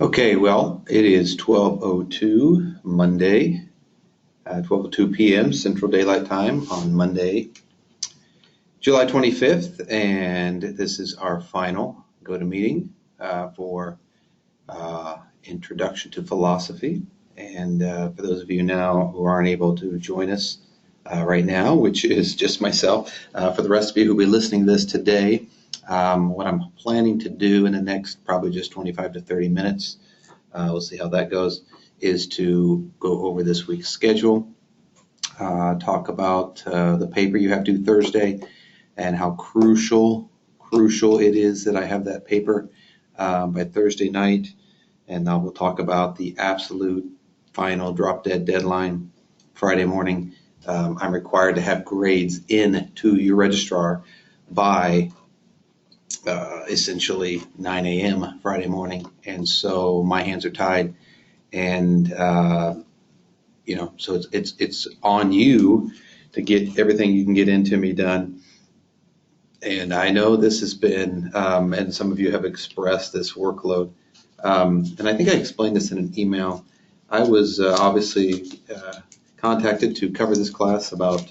Okay, well, it is 12:02 Monday, 12:02 p.m. Central Daylight Time on Monday, July 25th, and this is our final GoToMeeting for Introduction to Philosophy. And for those of you now who aren't able to join us right now, which is just myself, for the rest of you who will be listening to this today, what I'm planning to do in the next probably just 25 to 30 minutes, we'll see how that goes, is to go over this week's schedule, talk about the paper you have due Thursday and how crucial it is that I have that paper by Thursday night. And now we'll talk about the absolute final drop-dead deadline Friday morning. I'm required to have grades in to your registrar by essentially 9 a.m. Friday morning, and so my hands are tied, and so it's on you to get everything you can get into me done. And I know this has been, and some of you have expressed this workload, and I think I explained this in an email. I was obviously contacted to cover this class about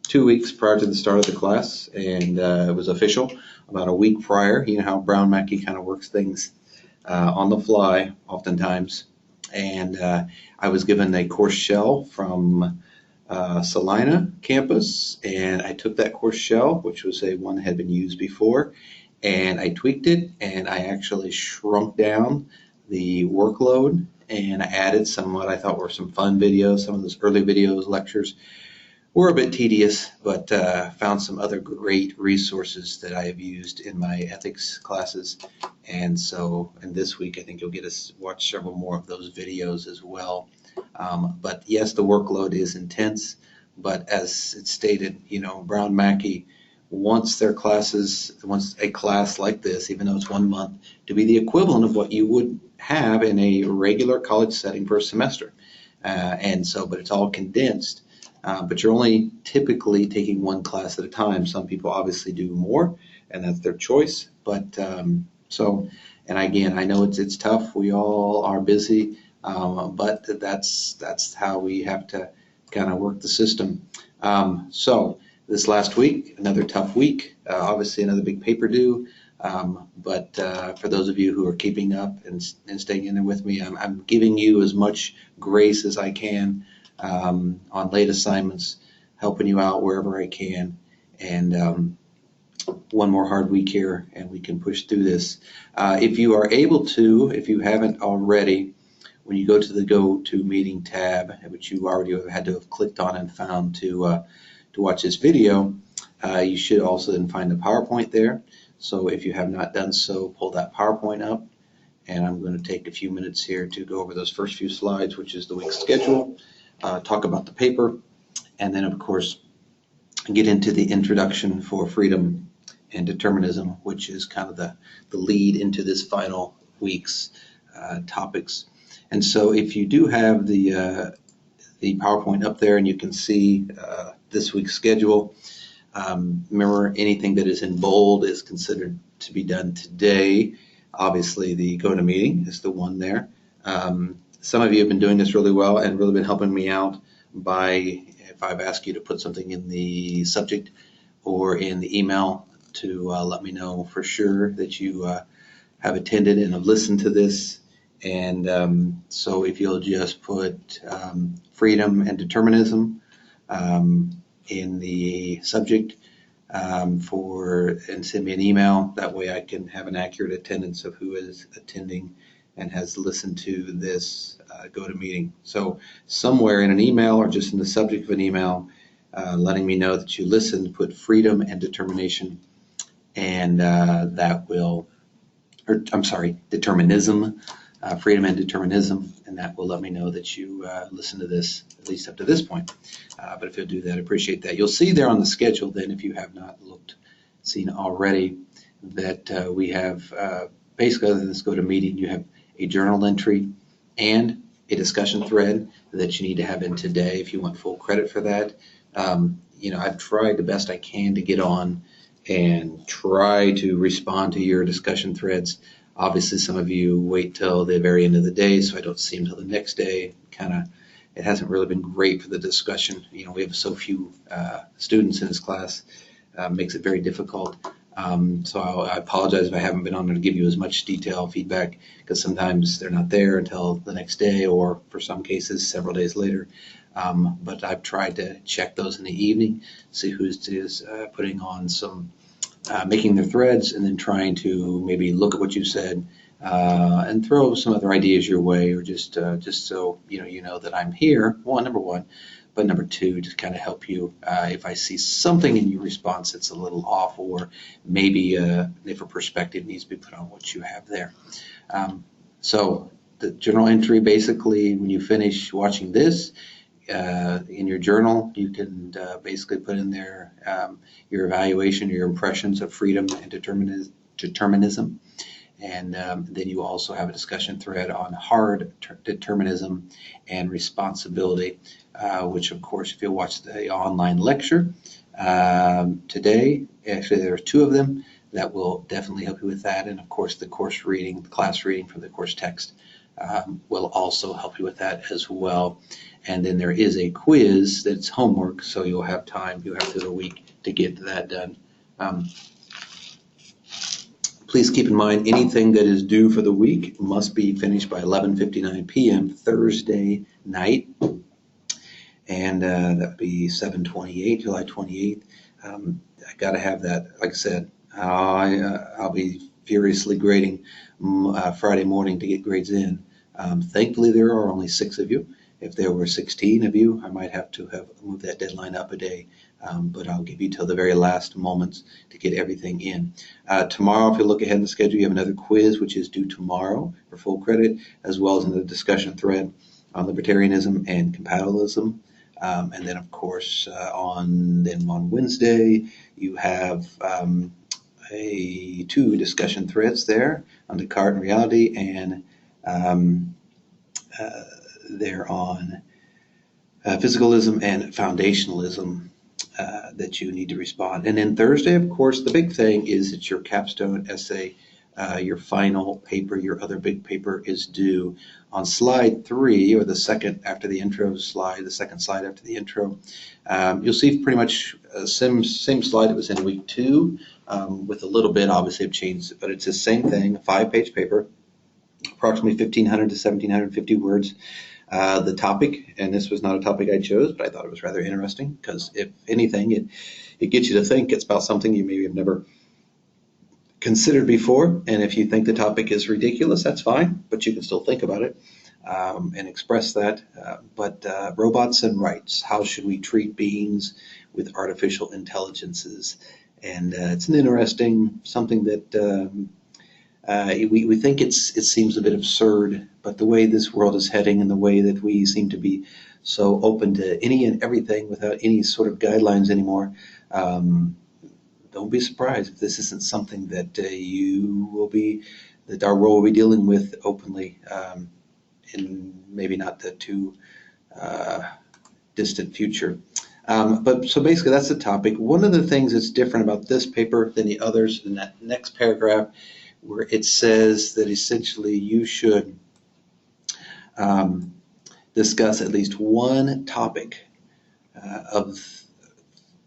2 weeks prior to the start of the class, and it was official about a week prior. You know how Brown Mackey kind of works things on the fly oftentimes. And I was given a course shell from Salina campus, and I took that course shell, which was one that had been used before, and I tweaked it, and I actually shrunk down the workload, and I added some what I thought were some fun videos. Some of those early videos, lectures, were a bit tedious, but found some other great resources that I have used in my ethics classes. And so, and this week, I think you'll get to watch several more of those videos as well. But yes, the workload is intense, but as it's stated, Brown Mackey wants a class like this, even though it's 1 month, to be the equivalent of what you would have in a regular college setting for a semester. And so, but it's all condensed. But you're only typically taking one class at a time. Some people obviously do more, and that's their choice. But and again, I know it's tough. We all are busy, but that's how we have to kind of work the system. So this last week, another tough week. Obviously, another big paper due. But for those of you who are keeping up and staying in there with me, I'm giving you as much grace as I can. On late assignments, helping you out wherever I can, and one more hard week here, and we can push through this. If you are able to, if you haven't already, when you go to the GoToMeeting tab, which you already have had to have clicked on and found to watch this video, you should also then find the PowerPoint there. So if you have not done so, pull that PowerPoint up, and I'm going to take a few minutes here to go over those first few slides, which is the week's schedule. Talk about the paper, and then, of course, get into the introduction for freedom and determinism, which is kind of the lead into this final week's topics. And so if you do have the PowerPoint up there and you can see this week's schedule, remember anything that is in bold is considered to be done today. Obviously, the GoToMeeting is the one there. Some of you have been doing this really well and really been helping me out by, if I've asked you to put something in the subject or in the email to let me know for sure that you have attended and have listened to this. And so if you'll just put freedom and determinism in the subject and send me an email, that way I can have an accurate attendance of who is attending and has listened to this GoToMeeting. So somewhere in an email or just in the subject of an email, letting me know that you listened, put freedom and determination, and determinism, freedom and determinism, and that will let me know that you listened to this, at least up to this point. But if you'll do that, I appreciate that. You'll see there on the schedule then, if you have not seen already, that we have, basically other than this GoToMeeting, you have a journal entry and a discussion thread that you need to have in today if you want full credit for that. I've tried the best I can to get on and try to respond to your discussion threads. Obviously, some of you wait till the very end of the day, so I don't see them till the next day. It hasn't really been great for the discussion. We have so few students in this class, makes it very difficult. So I apologize if I haven't been on there to give you as much detailed feedback, because sometimes they're not there until the next day, or for some cases, several days later. But I've tried to check those in the evening, see who's putting on some, making their threads, and then trying to maybe look at what you said and throw some other ideas your way, or just so you know that I'm here. Number one, but number two, just kind of help you if I see something in your response that's a little off, or maybe if a perspective needs to be put on what you have there. So the journal entry, basically, when you finish watching this, in your journal, you can basically put in there your evaluation, your impressions of freedom and determinism. And then you also have a discussion thread on hard determinism and responsibility, which, of course, if you watch the online lecture today, actually there are two of them that will definitely help you with that. And, of course, the course reading, the class reading from the course text will also help you with that as well. And then there is a quiz that's homework, so you'll have time, you'll have the week to get that done. Please keep in mind, anything that is due for the week must be finished by 11:59 p.m. Thursday night, and that would be 7/28, July 28th. I got to have that. Like I said, I'll be furiously grading Friday morning to get grades in. Thankfully, there are only 6 of you. If there were 16 of you, I might have to have moved that deadline up a day. But I'll give you till the very last moments to get everything in. Tomorrow, if you look ahead in the schedule, you have another quiz, which is due tomorrow for full credit, as well as another discussion thread on libertarianism and compatibilism. And then, of course, on Wednesday, you have 2 discussion threads there on Descartes and reality, and they're on physicalism and foundationalism. That you need to respond. And then Thursday, of course, the big thing is that your capstone essay, your final paper, your other big paper is due on slide 3, or the second after the intro slide, the second slide after the intro. You'll see pretty much the same slide that was in week 2, with a little bit, obviously, of change, but it's the same thing, a 5-page paper, approximately 1,500 to 1,750 words. The topic, and this was not a topic I chose, but I thought it was rather interesting, because if anything, it gets you to think. It's about something you maybe have never considered before, and if you think the topic is ridiculous, that's fine, but you can still think about it and express that. But robots and rights, how should we treat beings with artificial intelligences? And it's an interesting, something that we think it seems a bit absurd, but the way this world is heading, and the way that we seem to be so open to any and everything without any sort of guidelines anymore, don't be surprised if this isn't something that that our world will be dealing with openly in maybe not the too distant future. But so basically that's the topic. One of the things that's different about this paper than the others, in that next paragraph, where it says that essentially you should discuss at least one topic of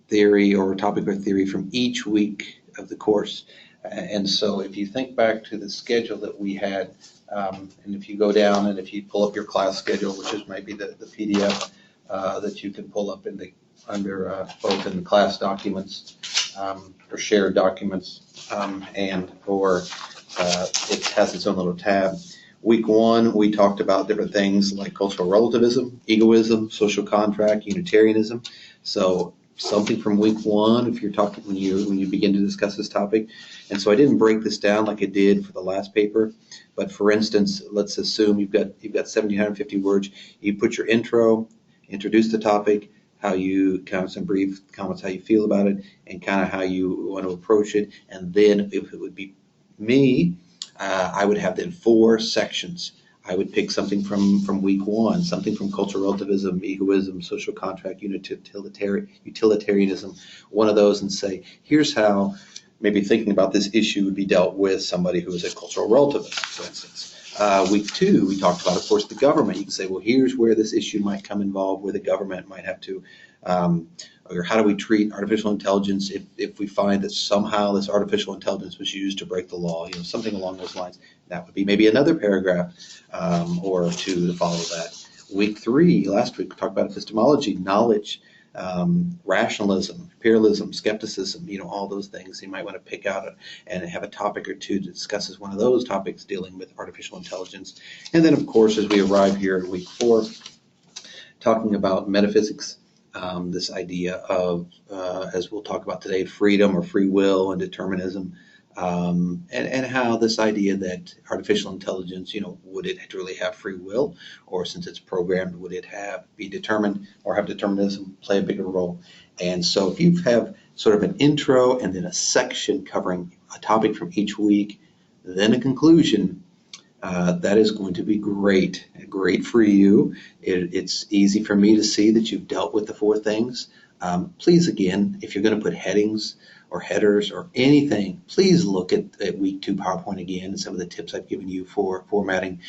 theory, or topic or theory from each week of the course. And so if you think back to the schedule that we had, and if you go down and if you pull up your class schedule, which is maybe the PDF that you can pull up under both in the class documents or shared documents, or it has its own little tab. Week 1, we talked about different things like cultural relativism, egoism, social contract, Unitarianism. So something from week 1, if you're talking when you begin to discuss this topic. And so I didn't break this down like I did for the last paper. But for instance, let's assume you've got 1,750 words. You put your intro, introduce the topic, how you kind of some brief comments, how you feel about it, and kind of how you want to approach it. And then if it would be me, I would have then 4 sections. I would pick something from week 1, something from cultural relativism, egoism, social contract, utilitarianism, one of those, and say, here's how maybe thinking about this issue would be dealt with somebody who is a cultural relativist, for instance. Week 2, we talked about, of course, the government. You can say, well, here's where this issue might come involved, where the government might have to, or how do we treat artificial intelligence if we find that somehow this artificial intelligence was used to break the law, something along those lines. That would be maybe another paragraph or two to follow that. Week 3, last week, we talked about epistemology, knowledge, rationalism, pluralism, skepticism, all those things. You might want to pick out and have a topic or two that discusses one of those topics dealing with artificial intelligence. And then, of course, as we arrive here in week 4, talking about metaphysics, this idea of, as we'll talk about today, freedom or free will and determinism, and how this idea that artificial intelligence, would it really have free will, or since it's programmed, would it be determined or have determinism play a bigger role? And so if you have sort of an intro and then a section covering a topic from each week, then a conclusion, that is going to be great for you. It's easy for me to see that you've dealt with the 4 things. Please, again, if you're going to put headings or headers or anything, please look at week 2 PowerPoint again and some of the tips I've given you for formatting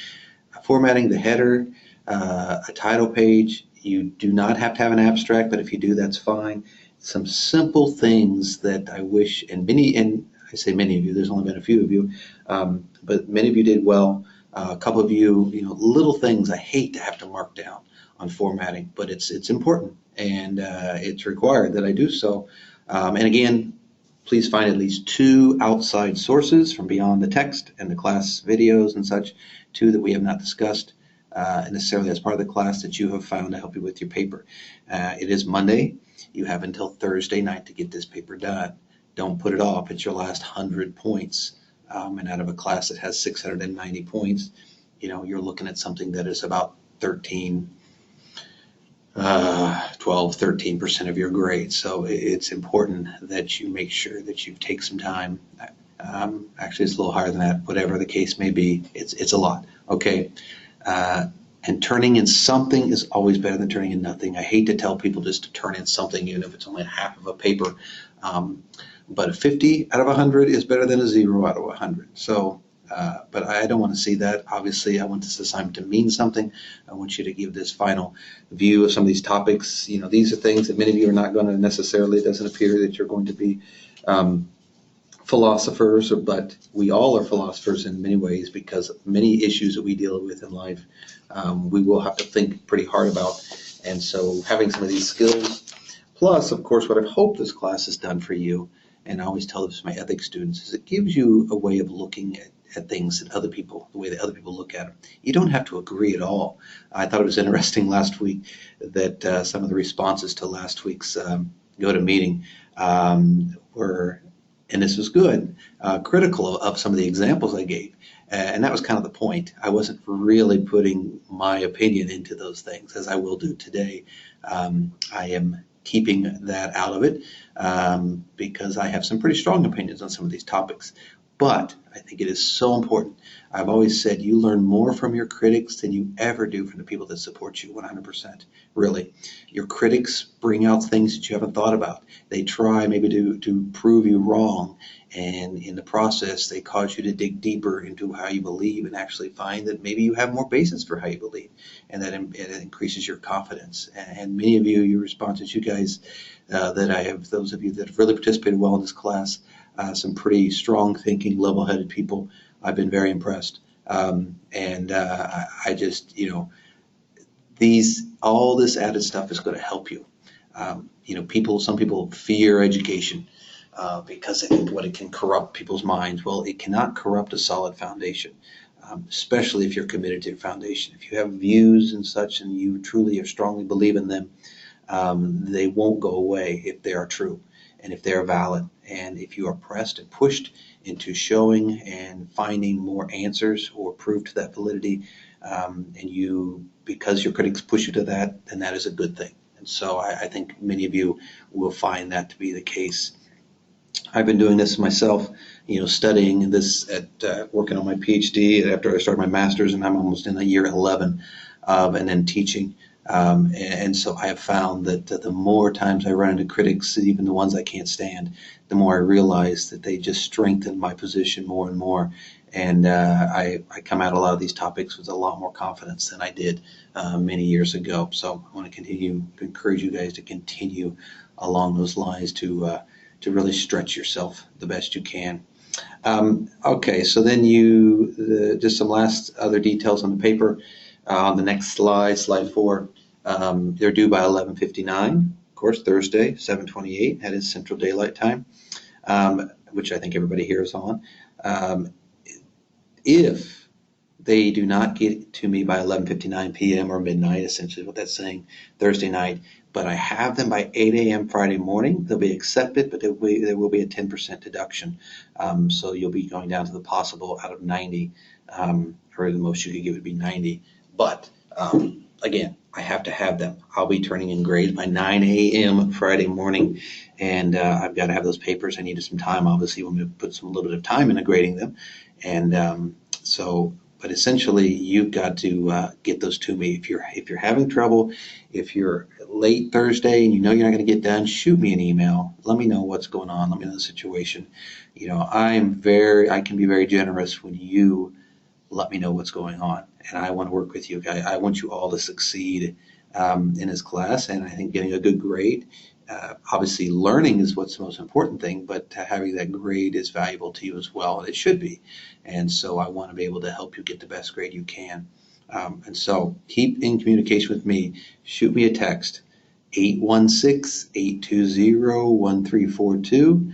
the header, a title page. You do not have to have an abstract, but if you do, that's fine. Some simple things that I wish, and I say many of you, there's only been a few of you, but many of you did well. A couple of you, little things I hate to have to mark down on formatting, but it's important, and it's required that I do so. And again, please find at least 2 outside sources from beyond the text and the class videos and such, 2 that we have not discussed necessarily as part of the class that you have found to help you with your paper. It is Monday. You have until Thursday night to get this paper done. Don't put it off. It's your last 100 points. And out of a class that has 690 points, you're looking at something that is about 13% of your grade. So it's important that you make sure that you take some time. Actually, it's a little higher than that, whatever the case may be. It's a lot. Okay. And turning in something is always better than turning in nothing. I hate to tell people just to turn in something, even if it's only half of a paper. But a 50 out of 100 is better than a 0 out of 100. So, but I don't want to see that. Obviously, I want this assignment to mean something. I want you to give this final view of some of these topics. These are things that many of you are not going to necessarily, it doesn't appear that you're going to be philosophers, but we all are philosophers in many ways, because many issues that we deal with in life, we will have to think pretty hard about. And so having some of these skills, plus, of course, what I hope this class has done for you, and I always tell this to my ethics students, is it gives you a way of looking at things that the way that other people look at them. You don't have to agree at all. I thought it was interesting last week that some of the responses to last week's GoToMeeting were, and this was good, critical of some of the examples I gave. And that was kind of the point. I wasn't really putting my opinion into those things, as I will do today. I am keeping that out of it because I have some pretty strong opinions on some of these topics. But I think it is so important. I've always said you learn more from your critics than you ever do from the people that support you 100%. Really. Your critics bring out things that you haven't thought about. They try maybe to prove you wrong. And in the process, they cause you to dig deeper into how you believe and actually find that maybe you have more basis for how you believe. And that it increases your confidence. And many of you, your responses, you guys that I have, those of you that have really participated well in this class, some pretty strong thinking, level-headed people. I've been very impressed. I just, all this added stuff is going to help you. Some people fear education because they think what it can corrupt people's minds. Well, it cannot corrupt a solid foundation, especially if you're committed to your foundation. If you have views and such and you truly or strongly believe in them, they won't go away if they are true and if they're valid. And if you are pressed and pushed into showing and finding more answers or proof to that validity, because your critics push you to that, then that is a good thing. And so I think many of you will find that to be the case. I've been doing this myself, studying this working on my PhD after I started my master's, and I'm almost in year 11, and then teaching. And so I have found that the more times I run into critics, even the ones I can't stand, the more I realize that they just strengthen my position more and more. And I come at a lot of these topics with a lot more confidence than I did many years ago. So I want to continue to encourage you guys to continue along those lines to really stretch yourself the best you can. Okay, so then just some last other details on the paper. On the next slide, slide 4, they're due by 11:59. Of course, Thursday, 7:28. That is Central Daylight Time, which I think everybody here is on. If they do not get to me by 11:59 p.m. or midnight, essentially what that's saying, Thursday night, but I have them by 8 a.m. Friday morning, they'll be accepted, but there will be a 10% deduction. So you'll be going down to the possible out of 90, or the most you could give would be 90. But again, I have to have them. I'll be turning in grades by 9 a.m. Friday morning, and I've got to have those papers. I needed some time, obviously, when we put a little bit of time into grading them. And but essentially, you've got to get those to me. If you're having trouble, if you're late Thursday and you know you're not going to get done, shoot me an email. Let me know what's going on. Let me know the situation. I can be very generous when you let me know what's going on, and I want to work with you. I want you all to succeed in this class, and I think getting a good grade. Obviously, learning is what's the most important thing, but having that grade is valuable to you as well, and it should be. And so I want to be able to help you get the best grade you can. And so keep in communication with me. Shoot me a text, 816-820-1342.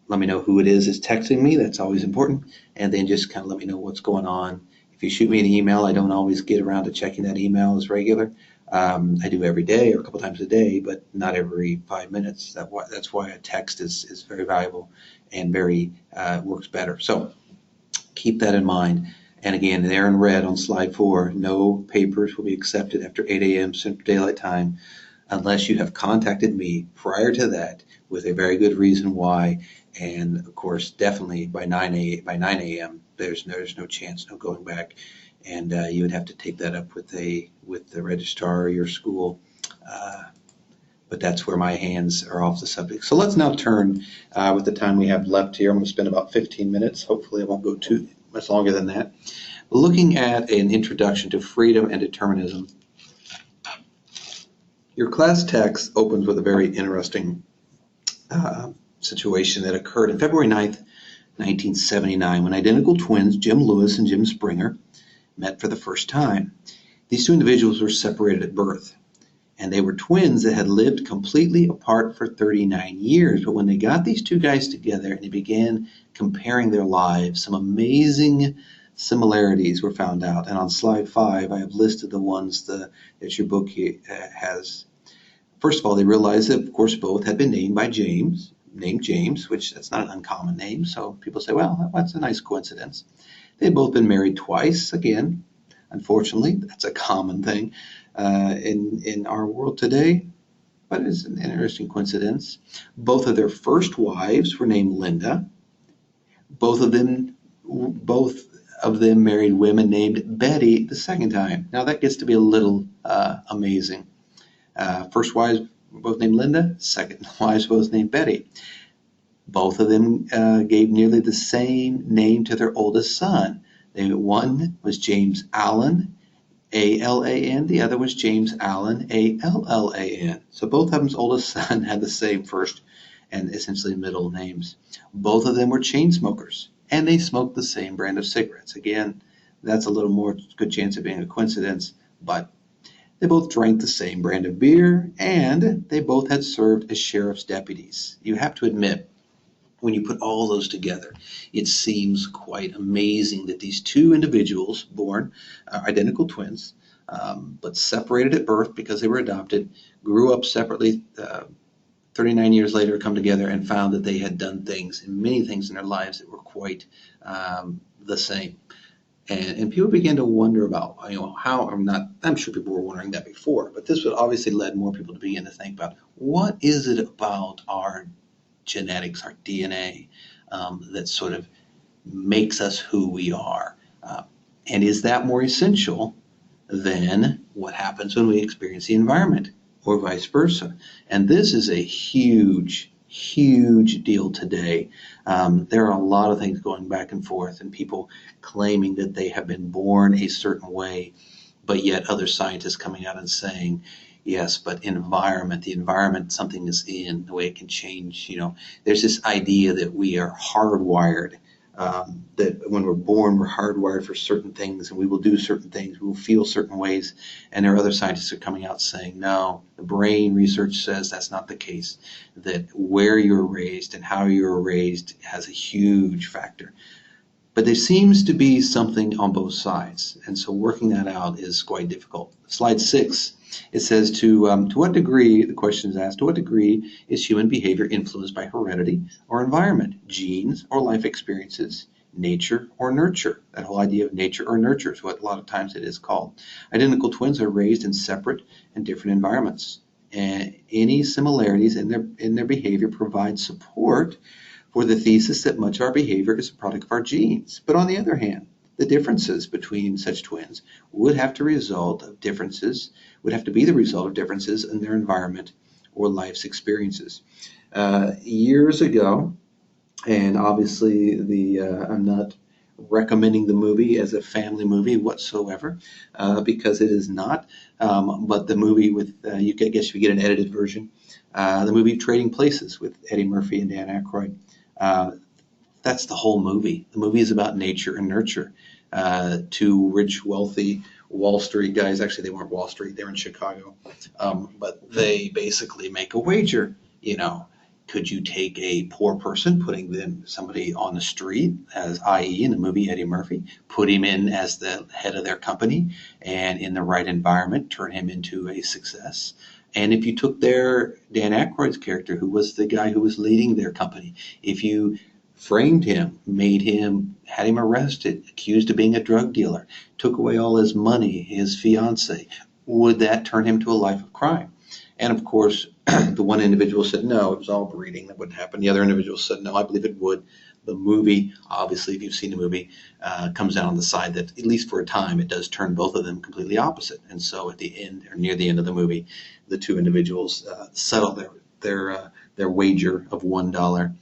Let me know who it is texting me. That's always important. And then just kind of let me know what's going on. If you shoot me an email, I don't always get around to checking that email as regular. I do every day or a couple times a day, but not every 5 minutes. That's why a text is very valuable and very works better. So keep that in mind. And again, there in red on slide 4, no papers will be accepted after 8 a.m. Central Daylight Time unless you have contacted me prior to that with a very good reason why. And of course, definitely by 9 a.m. there's no chance, no going back. And you would have to take that up with the registrar or your school. But that's where my hands are off the subject. So let's now turn, with the time we have left here, I'm going to spend about 15 minutes. Hopefully I won't go too much longer than that. Looking at an introduction to freedom and determinism. Your class text opens with a very interesting situation that occurred on February 9th, 1979, when identical twins, Jim Lewis and Jim Springer, met for the first time. These two individuals were separated at birth, and they were twins that had lived completely apart for 39 years. But when they got these two guys together and they began comparing their lives, some amazing similarities were found out. And on slide 5, I have listed the ones that your book has. First of all, they realized that, of course, both had been named James, which that's not an uncommon name. So people say, well, that's a nice coincidence. They've both been married twice. Again, unfortunately, that's a common thing in our world today, but it's an interesting coincidence. Both of their first wives were named Linda. Both of them married women named Betty the second time. Now that gets to be a little amazing. First wives both named Linda. Second wives both named Betty. Both of them gave nearly the same name to their oldest son. One was James Allen, A-L-A-N. The other was James Allen, A-L-L-A-N. So both of them's oldest son had the same first and essentially middle names. Both of them were chain smokers, and they smoked the same brand of cigarettes. Again, that's a little more good chance of being a coincidence, but they both drank the same brand of beer, and they both had served as sheriff's deputies. You have to admit, when you put all those together, it seems quite amazing that these two individuals, born identical twins, but separated at birth because they were adopted, grew up separately, 39 years later come together and found that they had done many things in their lives that were quite the same. And people began to wonder about, I'm sure people were wondering that before, but this would obviously led more people to begin to think about, what is it about our genetics, our DNA, that sort of makes us who we are? And is that more essential than what happens when we experience the environment, or vice versa. And this is a huge, huge deal today. There are a lot of things going back and forth, and people claiming that they have been born a certain way, but yet other scientists coming out and saying, yes, but the environment something is in, the way it can change. There's this idea that we are hardwired, that when we're born, we're hardwired for certain things, and we will do certain things, we will feel certain ways. And there are other scientists who are coming out saying, no, the brain research says that's not the case, that where you're raised and how you're raised has a huge factor. But there seems to be something on both sides, and so working that out is quite difficult. Slide 6, it says to what degree, the question is asked, to what degree is human behavior influenced by heredity or environment, genes or life experiences, nature or nurture? That whole idea of nature or nurture is what a lot of times it is called. Identical twins are raised in separate and different environments, and any similarities in their behavior provide support for the thesis that much of our behavior is a product of our genes. But on the other hand, the differences between such twins would have to be the result of differences in their environment or life's experiences. Years ago, and obviously I'm not recommending the movie as a family movie whatsoever, because it is not. But the movie with, I guess you get an edited version, the movie Trading Places with Eddie Murphy and Dan Aykroyd. That's the whole movie. The movie is about nature and nurture. Two rich, wealthy Wall Street guys, actually they weren't Wall Street, they were in Chicago, but they basically make a wager. Could you take a poor person, putting somebody on the street, as i.e. in the movie Eddie Murphy, put him in as the head of their company, and in the right environment, turn him into a success? And if you took Dan Aykroyd's character, who was the guy who was leading their company, if you framed him, had him arrested, accused of being a drug dealer, took away all his money, his fiance, would that turn him to a life of crime? And of course, the one individual said, no, it was all breeding, that wouldn't happen. The other individual said, no, I believe it would. The movie, obviously, if you've seen the movie, comes out on the side that, at least for a time, it does turn both of them completely opposite. And so at the end, or near the end of the movie, the two individuals settle their wager of $1,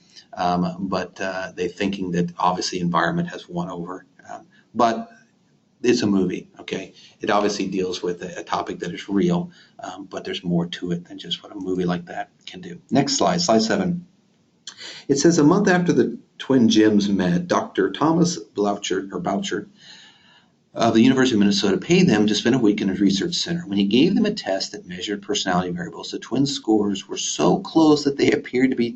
but they're thinking that obviously environment has won over. But it's a movie, okay? It obviously deals with a topic that is real, but there's more to it than just what a movie like that can do. Next slide, slide 7. It says, a month after the twin Jims met, Dr. Thomas Bouchard of the University of Minnesota paid them to spend a week in his research center. When he gave them a test that measured personality variables, the twin scores were so close that they appeared to be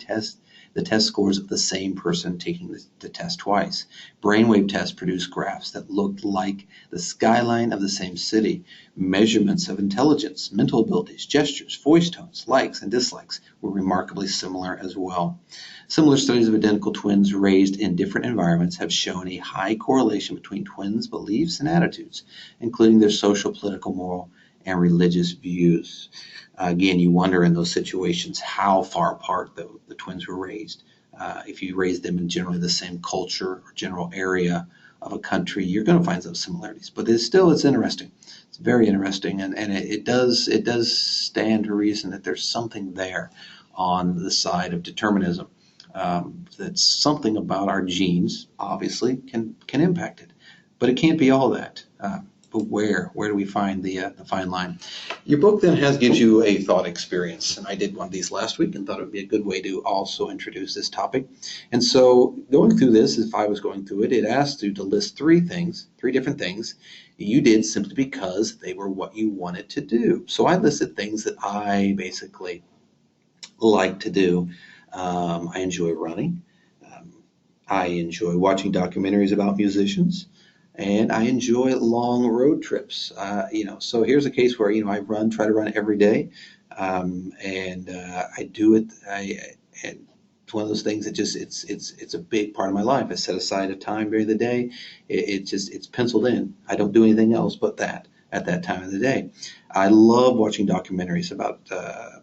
the test scores of the same person taking the test twice. Brainwave tests produced graphs that looked like the skyline of the same city. Measurements of intelligence, mental abilities, gestures, voice tones, likes and dislikes were remarkably similar as well. Similar studies of identical twins raised in different environments have shown a high correlation between twins' beliefs and attitudes, including their social, political, moral, and religious views. Again, you wonder in those situations how far apart the twins were raised. If you raise them in generally the same culture or general area of a country, you're going to find some similarities. But it's interesting. It's very interesting, and it does stand to reason that there's something there on the side of determinism. That something about our genes obviously can impact it, but it can't be all that. But where do we find the fine line? Your book then gives you a thought experience, and I did one of these last week and thought it would be a good way to also introduce this topic. And so going through this, if I was going through it, it asked you to list three different things you did simply because they were what you wanted to do. So I listed things that I basically like to do. I enjoy running. I enjoy watching documentaries about musicians. And I enjoy long road trips. So here's a case where, I try to run every day. And I do it. And it's one of those things that it's a big part of my life. I set aside a time during the day. It's penciled in. I don't do anything else but that. at that time of the day. I love watching documentaries about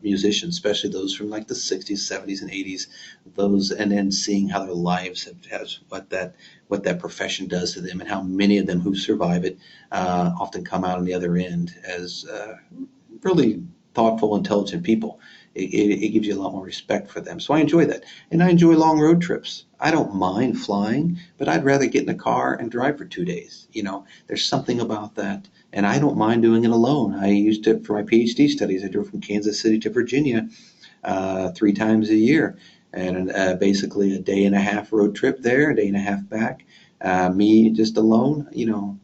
musicians, especially those from like the 60s, 70s, and 80s. Those, and then seeing how their lives has what that profession does to them, and how many of them who survive it often come out on the other end as really thoughtful, intelligent people. It gives you a lot more respect for them. So I enjoy that. And I enjoy long road trips. I don't mind flying, but I'd rather get in a car and drive for 2 days. There's something about that. And I don't mind doing it alone. I used it for my PhD studies. I drove from Kansas City to Virginia 3 times a year. And basically a day and a half road trip there, a day and a half back. Me just alone,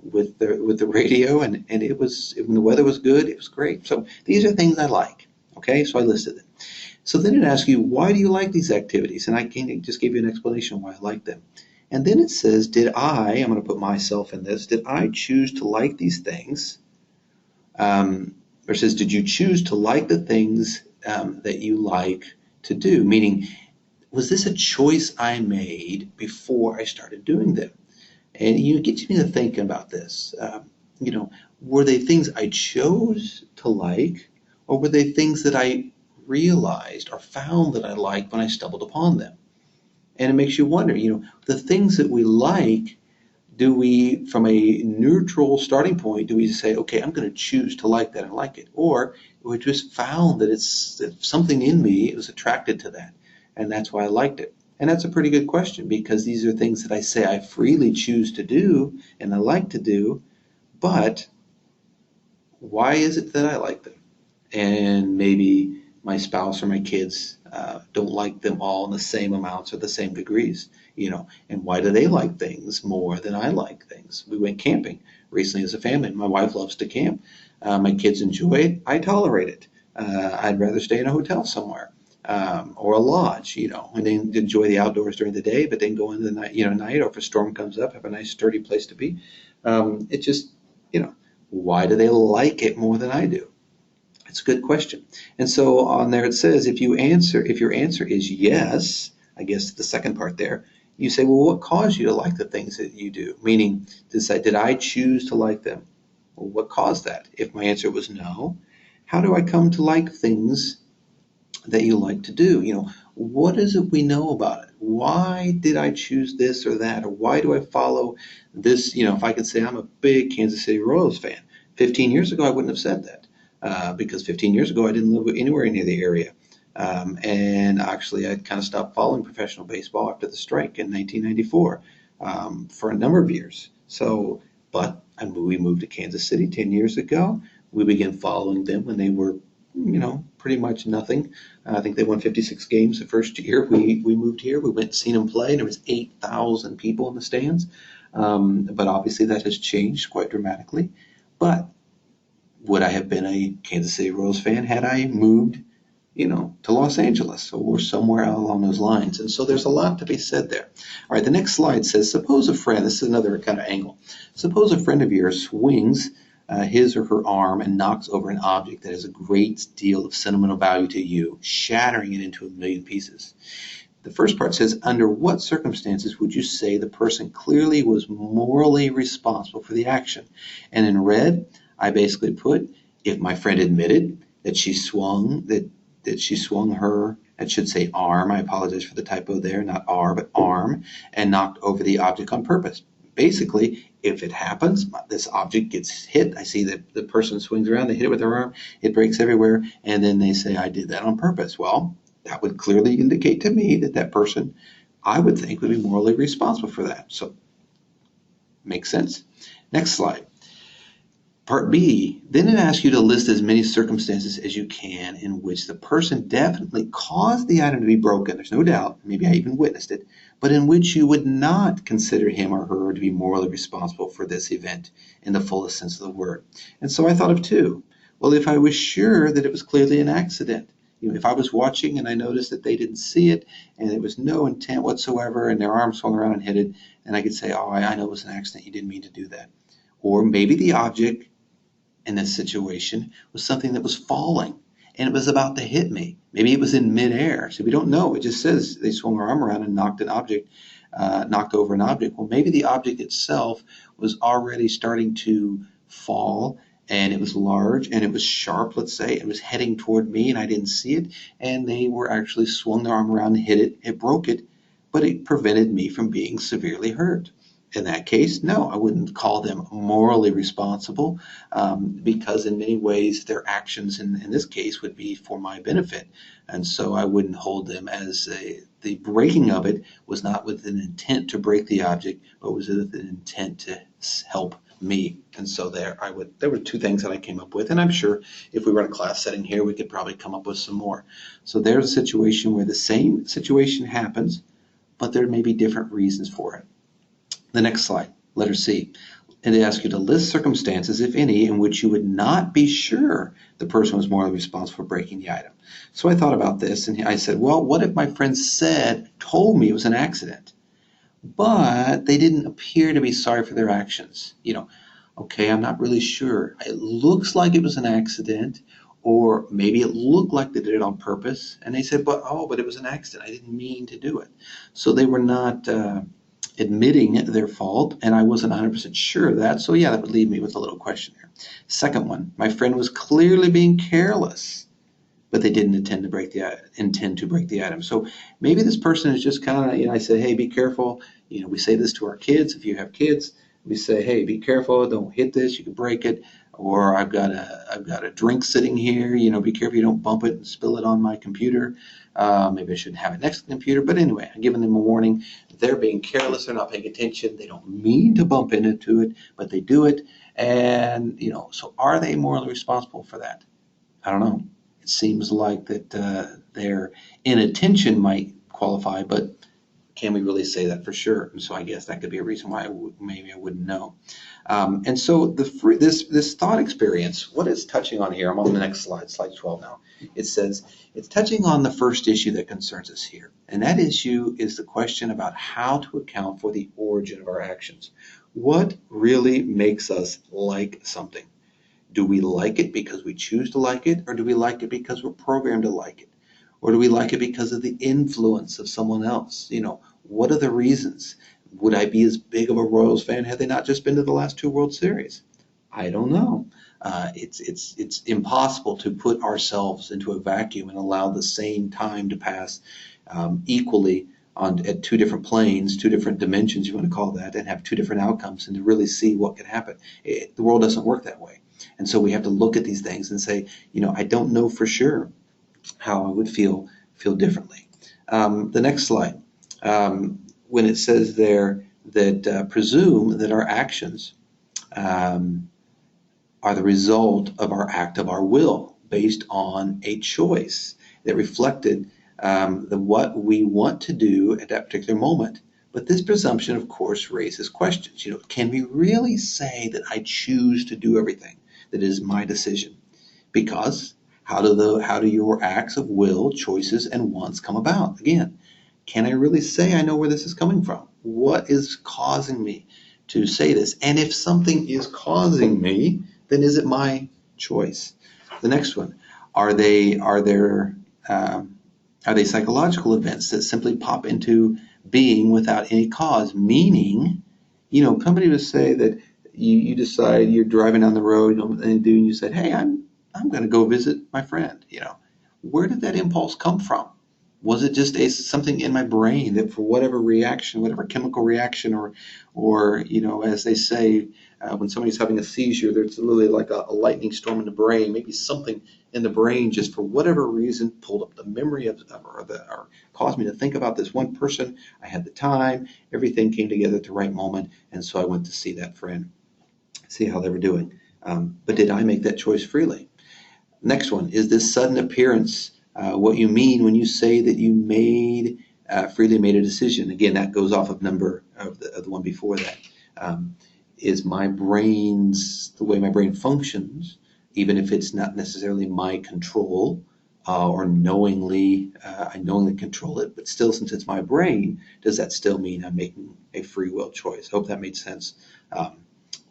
with the radio, and it was, when the weather was good, it was great. So these are things I like. Okay, so I listed them. So then it asks you, why do you like these activities? And I can just give you an explanation why I like them. And then it says, I'm going to put myself in this, did I choose to like these things? Or it says, did you choose to like the things that you like to do? Meaning, was this a choice I made before I started doing them? And it gets me to thinking about this. Were they things I chose to like, or were they things that I realized or found that I liked when I stumbled upon them? And it makes you wonder, the things that we like, do we, from a neutral starting point, do we say, okay, I'm going to choose to like that and like it? Or we just found that it's something in me, it was attracted to that, and that's why I liked it. And that's a pretty good question, because these are things that I say I freely choose to do and I like to do, but why is it that I like them? And maybe my spouse or my kids don't like them all in the same amounts or the same degrees, and why do they like things more than I like things? We went camping recently as a family. My wife loves to camp. My kids enjoy it. I tolerate it. I'd rather stay in a hotel somewhere. Or a lodge, and then enjoy the outdoors during the day, but then go into the night, night, or if a storm comes up, have a nice sturdy place to be. It just, why do they like it more than I do? It's a good question. And so on there it says, if your answer is yes, I guess the second part there, you say, well, what caused you to like the things that you do? Meaning, did I choose to like them? Well, what caused that? If my answer was no, how do I come to like things that you like to do? What is it we know about it? Why did I choose this or that? Or why do I follow this? If I could say I'm a big Kansas City Royals fan, 15 years ago I wouldn't have said that. Because 15 years ago I didn't live anywhere near the area. And actually I kind of stopped following professional baseball after the strike in 1994 for a number of years. So, but we moved to Kansas City 10 years ago. We began following them when they were, pretty much nothing. I think they won 56 games the first year we moved here. We went and seen them play, and there was 8,000 people in the stands. But obviously that has changed quite dramatically. But would I have been a Kansas City Royals fan had I moved, to Los Angeles or somewhere along those lines? And so there's a lot to be said there. All right, the next slide says, suppose a friend, this is another kind of angle. Suppose a friend of yours swings his or her arm and knocks over an object that has a great deal of sentimental value to you, shattering it into a million pieces. The first part says, under what circumstances would you say the person clearly was morally responsible for the action? And in red, I basically put, if my friend admitted that she swung her, it should say arm, I apologize for the typo there, not R, but arm, and knocked over the object on purpose. Basically, if it happens, this object gets hit, I see that the person swings around, they hit it with their arm, it breaks everywhere, and then they say, I did that on purpose. Well, that would clearly indicate to me that person, I would think, would be morally responsible for that. So, makes sense? Next slide. Part B, then it asks you to list as many circumstances as you can in which the person definitely caused the item to be broken. There's no doubt, maybe I even witnessed it, but in which you would not consider him or her to be morally responsible for this event in the fullest sense of the word. And so I thought of two. Well, if I was sure that it was clearly an accident, if I was watching and I noticed that they didn't see it and it was no intent whatsoever and their arm swung around and hit it, and I could say, oh, I know it was an accident, you didn't mean to do that. Or maybe the object in this situation was something that was falling and it was about to hit me. Maybe it was in midair. So we don't know. It just says they swung their arm around and knocked over an object. Well, maybe the object itself was already starting to fall and it was large and it was sharp, let's say. It was heading toward me and I didn't see it, and they were actually swung their arm around and hit it. It broke it, but it prevented me from being severely hurt. In that case, no, I wouldn't call them morally responsible, because in many ways their actions in this case would be for my benefit. And so I wouldn't hold them as the breaking of it was not with an intent to break the object, but was with an intent to help me. And so there were two things that I came up with, and I'm sure if we were in a class setting here, we could probably come up with some more. So there's a situation where the same situation happens, but there may be different reasons for it. The next slide, letter C. And they ask you to list circumstances, if any, in which you would not be sure the person was morally responsible for breaking the item. So I thought about this, and I said, well, what if my friend told me it was an accident, but they didn't appear to be sorry for their actions? Okay, I'm not really sure. It looks like it was an accident, or maybe it looked like they did it on purpose, and they said, but it was an accident. I didn't mean to do it. So they were not admitting their fault, and I wasn't 100% sure of that. So yeah, that would leave me with a little question there. Second one, my friend was clearly being careless, but they didn't intend to break the item. So maybe this person is just kind of, I said, hey, be careful. We say this to our kids. If you have kids, we say, hey, be careful. Don't hit this. You can break it. Or I've got a drink sitting here. Be careful you don't bump it and spill it on my computer. Maybe I shouldn't have it next to the computer. But anyway, I'm giving them a warning. They're being careless. They're not paying attention. They don't mean to bump into it, but they do it. And, so are they morally responsible for that? I don't know. It seems like that their inattention might qualify, but can we really say that for sure? And so I guess that could be a reason why maybe I wouldn't know. And so this thought experience, what it's touching on here, I'm on the next slide, slide 12 now. It says it's touching on the first issue that concerns us here. And that issue is the question about how to account for the origin of our actions. What really makes us like something? Do we like it because we choose to like it, or do we like it because we're programmed to like it? Or do we like it because of the influence of someone else? What are the reasons? Would I be as big of a Royals fan had they not just been to the last two World Series? I don't know. It's impossible to put ourselves into a vacuum and allow the same time to pass equally at two different planes, two different dimensions, you want to call that, and have two different outcomes, and to really see what could happen. The world doesn't work that way. And so we have to look at these things and say, I don't know for sure how I would feel differently. The next slide, when it says there that presume that our actions are the result of our act of our will based on a choice that reflected what we want to do at that particular moment. But this presumption, of course, raises questions. Can we really say that I choose to do everything that is my decision? Because how do your acts of will, choices, and wants come about? Again, can I really say I know where this is coming from? What is causing me to say this? And if something is causing me, then is it my choice? The next one, are they psychological events that simply pop into being without any cause? Meaning, somebody would say that you decide you're driving down the road and you said, hey, I'm going to go visit my friend. Where did that impulse come from? Was it just something in my brain that for whatever reaction, whatever chemical reaction, or as they say, when somebody's having a seizure, there's literally like a lightning storm in the brain. Maybe something in the brain just for whatever reason pulled up the memory or caused me to think about this one person. I had the time. Everything came together at the right moment, and so I went to see that friend, see how they were doing. But did I make that choice freely? Next one, is this sudden appearance what you mean when you say that you freely made a decision? Again, that goes off of number of the one before that. Is the way my brain functions, even if it's not necessarily my control or I knowingly control it, but still, since it's my brain, does that still mean I'm making a free will choice? I hope that made sense.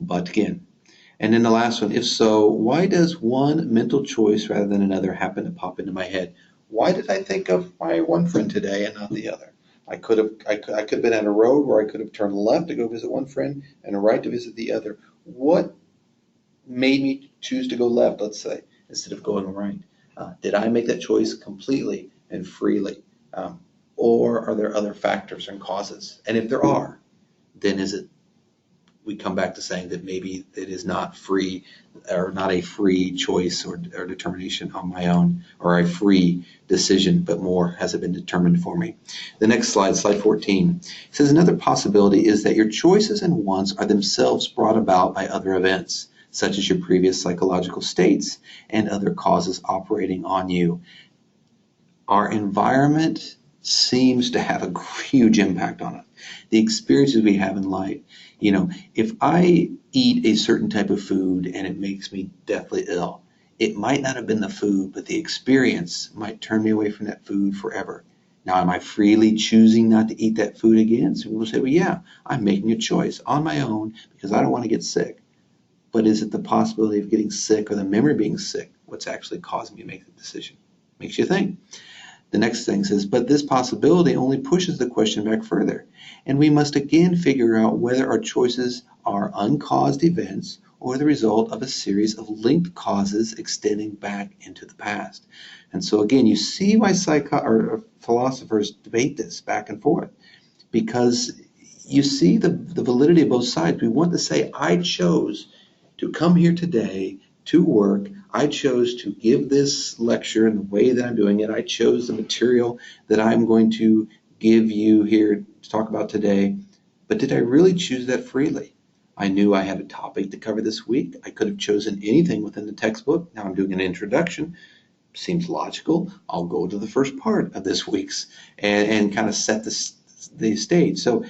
But again, and then the last one, if so, why does one mental choice rather than another happen to pop into my head? Why did I think of my one friend today and not the other? I could have been on a road where I could have turned left to go visit one friend and right to visit the other. What made me choose to go left, let's say, instead of going right? Did I make that choice completely and freely? Um, or are there other factors and causes? And if there are, then we come back to saying that maybe it is not free, or not a free choice or determination on my own, or a free decision, but more has it been determined for me. The next slide, slide 14, says another possibility is that your choices and wants are themselves brought about by other events, such as your previous psychological states and other causes operating on you. Our environment seems to have a huge impact on it. The experiences we have in life. If I eat a certain type of food and it makes me deathly ill, it might not have been the food, but the experience might turn me away from that food forever. Now, am I freely choosing not to eat that food again? So people say, well, yeah, I'm making a choice on my own because I don't want to get sick. But is it the possibility of getting sick or the memory of being sick what's actually causing me to make the decision? Makes you think. The next thing says, but this possibility only pushes the question back further, and we must again figure out whether our choices are uncaused events or the result of a series of linked causes extending back into the past. And so again, you see why philosophers debate this back and forth, because you see the validity of both sides. We want to say, I chose to come here today to work. I chose to give this lecture in the way that I'm doing it. I chose the material that I'm going to give you here to talk about today. But did I really choose that freely? I knew I had a topic to cover this week. I could have chosen anything within the textbook. Now I'm doing an introduction. Seems logical. I'll go to the first part of this week's and kind of set the stage. So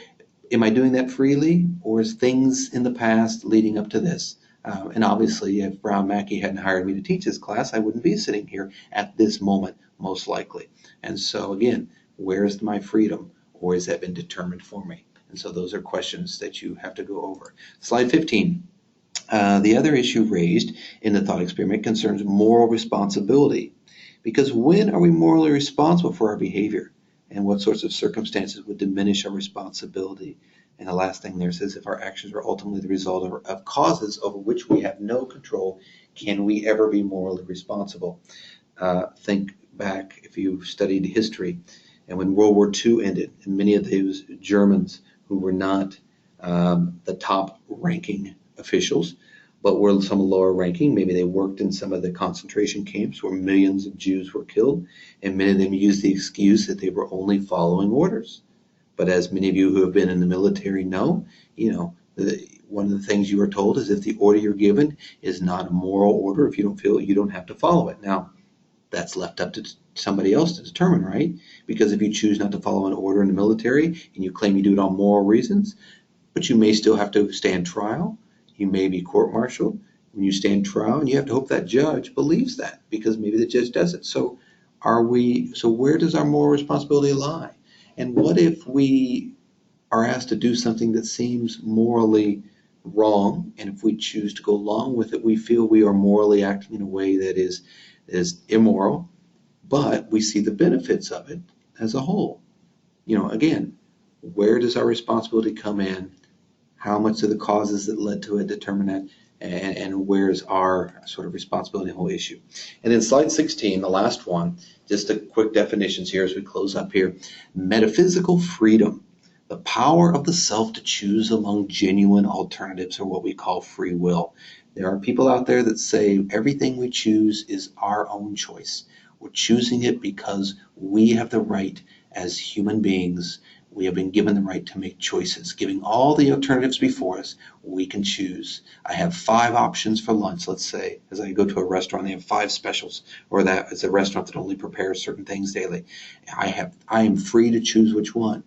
am I doing that freely, or is things in the past leading up to this? And obviously, if Brown Mackey hadn't hired me to teach this class, I wouldn't be sitting here at this moment, most likely. And so again, where's my freedom, or has that been determined for me? And so those are questions that you have to go over. Slide 15. The other issue raised in the thought experiment concerns moral responsibility. Because when are we morally responsible for our behavior? And what sorts of circumstances would diminish our responsibility? And the last thing there says, if our actions are ultimately the result of causes over which we have no control, can we ever be morally responsible? Think back, if you've studied history, and when World War II ended, and many of those Germans who were not the top ranking officials, but were some lower ranking, maybe they worked in some of the concentration camps where millions of Jews were killed, and many of them used the excuse that they were only following orders. But as many of you who have been in the military know, one of the things you are told is if the order you're given is not a moral order, if you don't feel it, you don't have to follow it. Now, that's left up to somebody else to determine, right? Because if you choose not to follow an order in the military and you claim you do it on moral reasons, but you may still have to stand trial, you may be court-martialed. When you stand trial, and you have to hope that judge believes that, because maybe the judge doesn't. So where does our moral responsibility lie? And what if we are asked to do something that seems morally wrong, and if we choose to go along with it, we feel we are morally acting in a way that is immoral, but we see the benefits of it as a whole? Again, where does our responsibility come in? How much of the causes that led to it determine that? And where's our sort of responsibility in the whole issue? And then slide 16, the last one, just a quick definitions here as we close up here. Metaphysical freedom, the power of the self to choose among genuine alternatives, or what we call free will. There are people out there that say everything we choose is our own choice. We're choosing it because we have the right as human beings. We have been given the right to make choices. Giving all the alternatives before us, we can choose. I have 5 options for lunch, let's say. As I go to a restaurant, they have 5 specials, or that it's a restaurant that only prepares certain things daily. I am free to choose which one.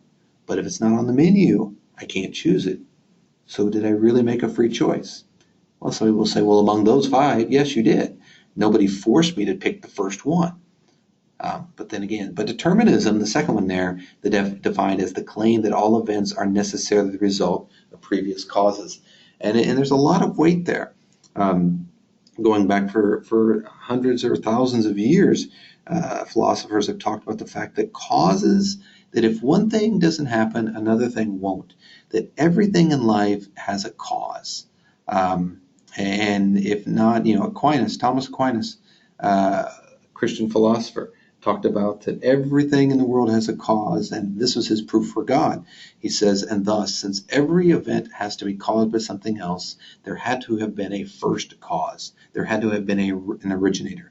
But if it's not on the menu, I can't choose it. So did I really make a free choice? Well, some people say, well, among those 5, yes, you did. Nobody forced me to pick the first one. But determinism, the second one there, defined as the claim that all events are necessarily the result of previous causes. And there's a lot of weight there. Going back for hundreds or thousands of years, philosophers have talked about the fact that that if one thing doesn't happen, another thing won't. That everything in life has a cause. And if not, Thomas Aquinas, Christian philosopher, talked about that everything in the world has a cause, and this was his proof for God. He says, and thus, since every event has to be caused by something else, there had to have been a first cause. There had to have been an originator,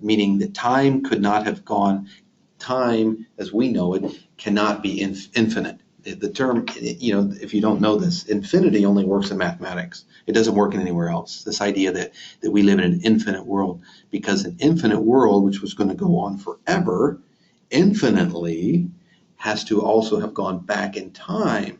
meaning that time could not have gone. Time, as we know it, cannot be infinite. The term, if you don't know this, infinity only works in mathematics. It doesn't work in anywhere else. This idea that we live in an infinite world, because an infinite world, which was going to go on forever, infinitely, has to also have gone back in time,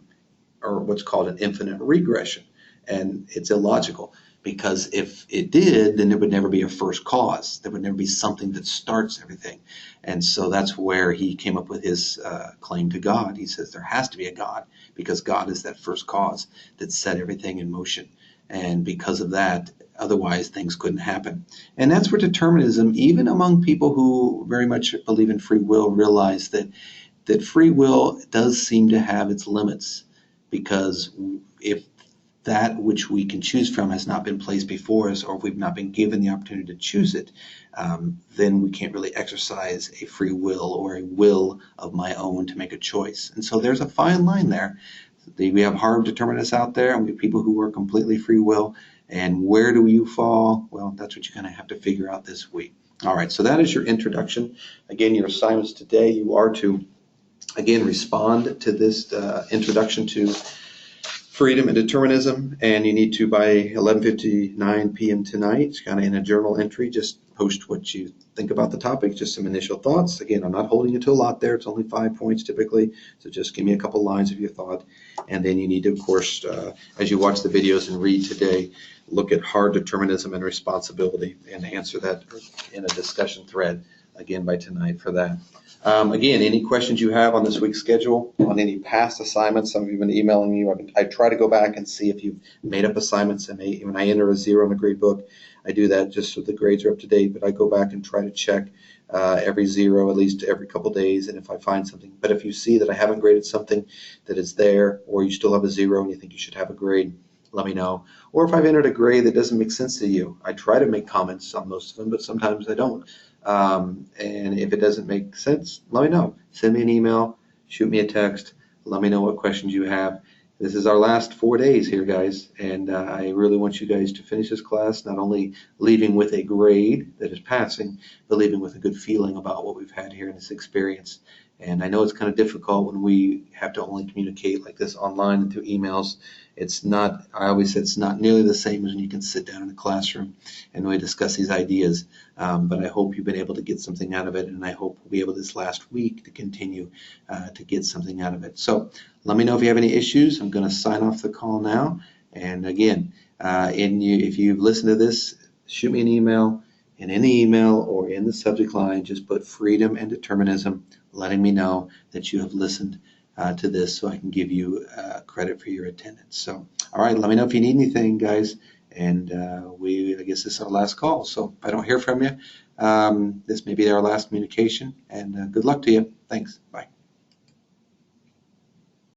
or what's called an infinite regression. And it's illogical, because if it did, then there would never be a first cause. There would never be something that starts everything. And so that's where he came up with his claim to God. He says there has to be a God, because God is that first cause that set everything in motion. And because of that, otherwise things couldn't happen. And that's where determinism, even among people who very much believe in free will, realize that free will does seem to have its limits, because if that which we can choose from has not been placed before us, or if we've not been given the opportunity to choose it, then we can't really exercise a free will or a will of my own to make a choice. And so there's a fine line there. We have hard determinists out there, and we have people who are completely free will. And where do you fall? Well, that's what you're going to have to figure out this week. All right, so that is your introduction. Again, your assignments today, you are to, again, respond to this introduction to freedom and determinism, and you need to, by 11:59 p.m. tonight, kind of in a journal entry, just post what you think about the topic, just some initial thoughts. Again, I'm not holding you to a lot there. It's only 5 points typically, so just give me a couple lines of your thought. And then you need to, of course, as you watch the videos and read today, look at hard determinism and responsibility and answer that in a discussion thread, again, by tonight for that. Again, any questions you have on this week's schedule, on any past assignments, some of you have been emailing me. I try to go back and see if you've made up assignments. And when I enter a 0 in the grade book, I do that just so the grades are up to date. But I go back and try to check every 0, at least every couple days, and if I find something. But if you see that I haven't graded something that is there, or you still have a 0 and you think you should have a grade, let me know. Or if I've entered a grade that doesn't make sense to you, I try to make comments on most of them, but sometimes I don't. And if it doesn't make sense, let me know. Send me an email, shoot me a text, let me know what questions you have. This is our last 4 days here, guys, and I really want you guys to finish this class, not only leaving with a grade that is passing, but leaving with a good feeling about what we've had here in this experience. And I know it's kind of difficult when we have to only communicate like this online and through emails. It's not, I always say it's not nearly the same as when you can sit down in a classroom and we discuss these ideas. But I hope you've been able to get something out of it, and I hope we'll be able this last week to continue to get something out of it. So let me know if you have any issues. I'm going to sign off the call now. And again, if you've listened to this, shoot me an email. And in the email or in the subject line, just put freedom and determinism, letting me know that you have listened to this, so I can give you credit for your attendance. So, all right, let me know if you need anything, guys. And I guess this is our last call. So if I don't hear from you, this may be our last communication. And good luck to you. Thanks. Bye.